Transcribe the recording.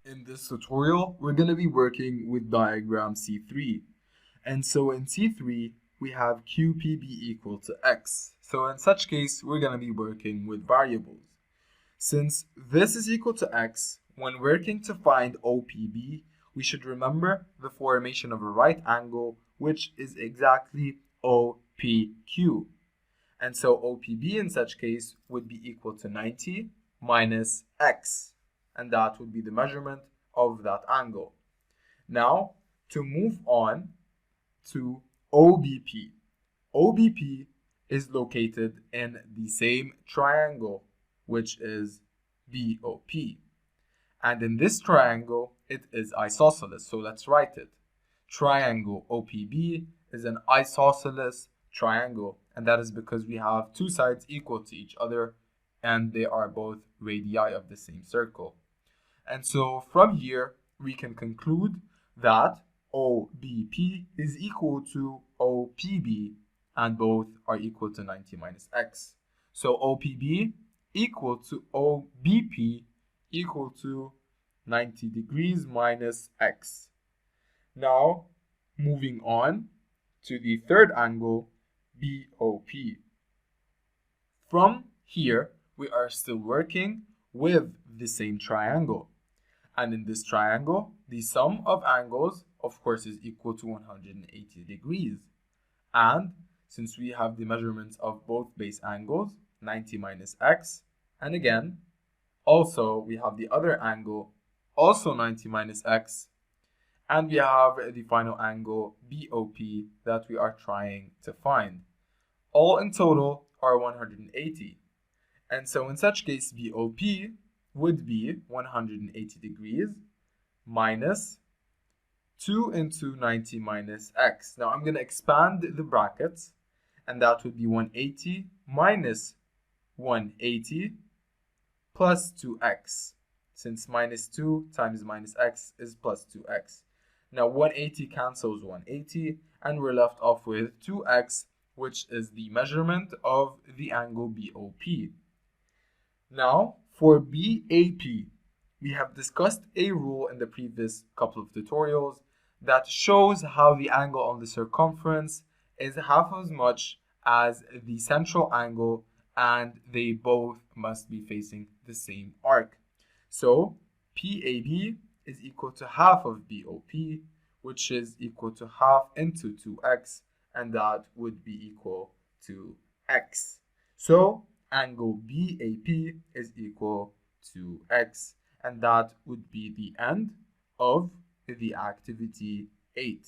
In this tutorial, we're going to be working with diagram C3. And so in C3, we have QPB equal to X. So in such case, we're going to be working with variables. Since this is equal to X, when working to find OPB, we should remember the formation of a right angle, which is exactly OPQ. And so OPB in such case would be equal to 90 minus X. And that would be the measurement of that angle. Now, to move on to OBP. OBP is located in the same triangle, which is BOP. And in this triangle, it is isosceles. So let's write it. Triangle OPB is an isosceles triangle. And that is because we have two sides equal to each other and they are both radii of the same circle. And so from here, we can conclude that OBP is equal to OPB, and both are equal to 90 minus X. So OPB equal to OBP equal to 90 degrees minus X. Now, moving on to the third angle, BOP. From here, we are still working with the same triangle. And in this triangle, the sum of angles, of course, is equal to 180 degrees. And since we have the measurements of both base angles, 90 minus X, and again, also we have the other angle, also 90 minus X, and we have the final angle, BOP, that we are trying to find. All in total are 180. And so in such case, BOP would be 180 degrees minus 2 into 90 minus X. Now I'm going to expand the brackets, and that would be 180 minus 180 plus 2x, since minus 2 times minus x is plus 2x. Now 180 cancels 180, and we're left off with 2x, which is the measurement of the angle BOP. Now, for BAP, we have discussed a rule in the previous couple of tutorials that shows how the angle on the circumference is half as much as the central angle, and they both must be facing the same arc. So, PAB is equal to half of BOP, which is equal to half into 2x, and that would be equal to x. So, angle BAP is equal to x, and that would be the end of the activity 8.